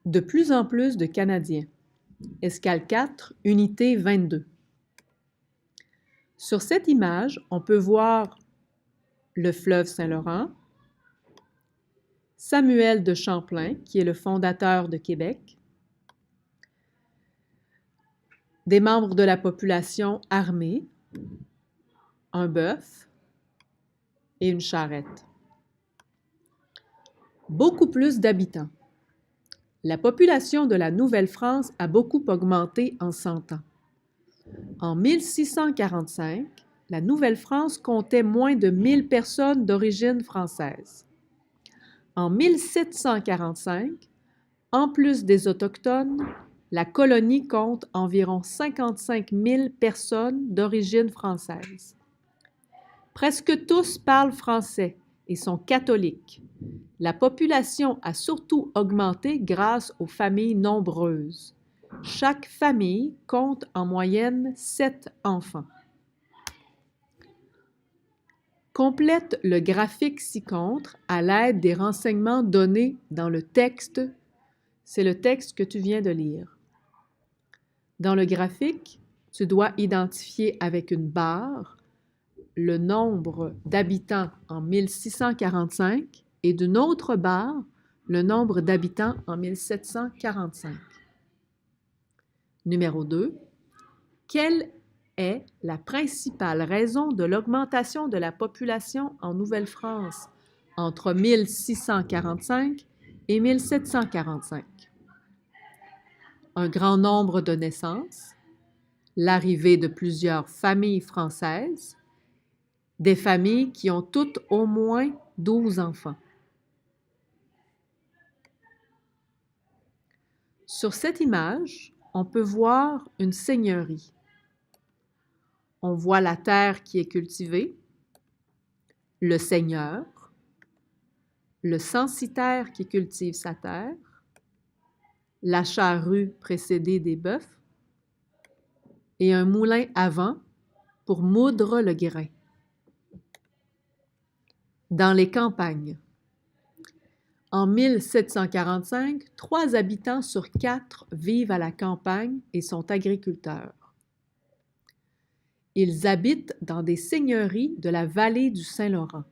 De plus en plus de Canadiens. Escale 4, unité 22. Sur cette image, on peut voir le fleuve Saint-Laurent, Samuel de Champlain, qui est le fondateur de Québec, des membres de la population armée, un bœuf et une charrette. Beaucoup plus d'habitants. La population de la Nouvelle-France a beaucoup augmenté en 100 ans. En 1645, la Nouvelle-France comptait moins de 1000 personnes d'origine française. En 1745, en plus des Autochtones, la colonie compte environ 55 000 personnes d'origine française. Presque tous parlent français et sont catholiques. La population a surtout augmenté grâce aux familles nombreuses. Chaque famille compte en moyenne 7 enfants. Complète le graphique ci-contre à l'aide des renseignements donnés dans le texte. C'est le texte que tu viens de lire. Dans le graphique, tu dois identifier avec une barre le nombre d'habitants en 1645 et d'une autre barre le nombre d'habitants en 1745. Numéro 2. Quelle est la principale raison de l'augmentation de la population en Nouvelle-France entre 1645 et 1745? Un grand nombre de naissances, l'arrivée de plusieurs familles françaises, des familles qui ont toutes au moins 12 enfants. Sur cette image, on peut voir une seigneurie. On voit la terre qui est cultivée, le seigneur, le censitaire qui cultive sa terre, la charrue précédée des bœufs et un moulin à vent pour moudre le grain. Dans les campagnes. En 1745, 3 habitants sur 4 vivent à la campagne et sont agriculteurs. Ils habitent dans des seigneuries de la vallée du Saint-Laurent.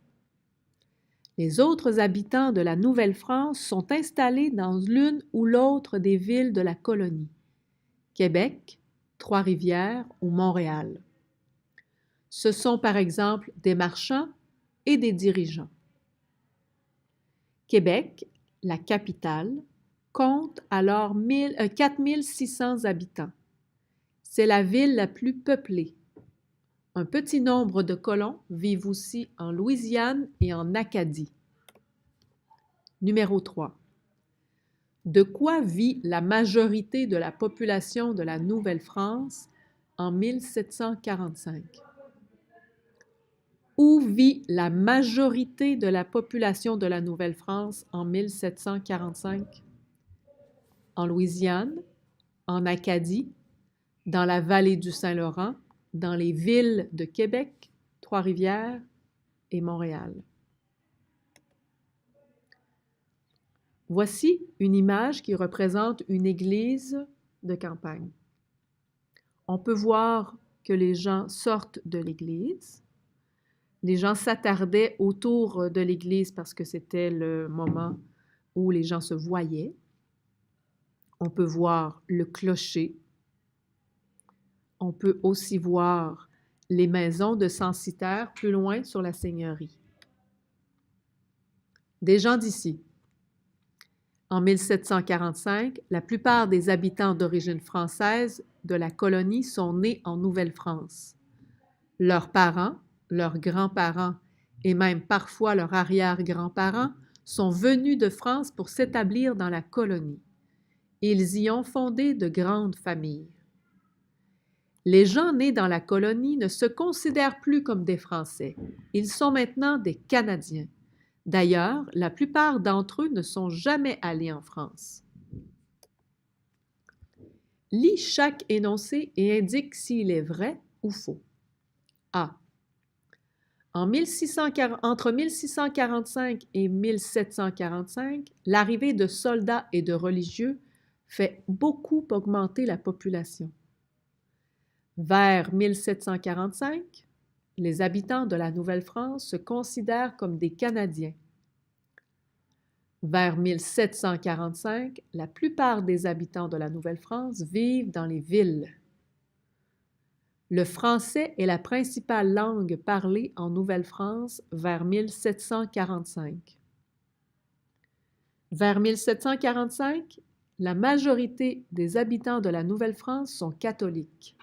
Les autres habitants de la Nouvelle-France sont installés dans l'une ou l'autre des villes de la colonie, Québec, Trois-Rivières ou Montréal. Ce sont par exemple des marchands et des dirigeants. Québec, la capitale, compte alors 4600 habitants. C'est la ville la plus peuplée. Un petit nombre de colons vivent aussi en Louisiane et en Acadie. Numéro 3. De quoi vit la majorité de la population de la Nouvelle-France en 1745? Où vit la majorité de la population de la Nouvelle-France en 1745? En Louisiane, en Acadie, dans la vallée du Saint-Laurent, dans les villes de Québec, Trois-Rivières et Montréal. Voici une image qui représente une église de campagne. On peut voir que les gens sortent de l'église. Les gens s'attardaient autour de l'église parce que c'était le moment où les gens se voyaient. On peut voir le clocher. On peut aussi voir les maisons de censitaires plus loin sur la seigneurie. Des gens d'ici. En 1745, la plupart des habitants d'origine française de la colonie sont nés en Nouvelle-France. Leurs parents, leurs grands-parents et même parfois leurs arrière-grands-parents sont venus de France pour s'établir dans la colonie. Ils y ont fondé de grandes familles. Les gens nés dans la colonie ne se considèrent plus comme des Français. Ils sont maintenant des Canadiens. D'ailleurs, la plupart d'entre eux ne sont jamais allés en France. Lis chaque énoncé et indique s'il est vrai ou faux. A. Entre 1645 et 1745, l'arrivée de soldats et de religieux fait beaucoup augmenter la population. Vers 1745, les habitants de la Nouvelle-France se considèrent comme des Canadiens. Vers 1745, la plupart des habitants de la Nouvelle-France vivent dans les villes. Le français est la principale langue parlée en Nouvelle-France vers 1745. Vers 1745, la majorité des habitants de la Nouvelle-France sont catholiques.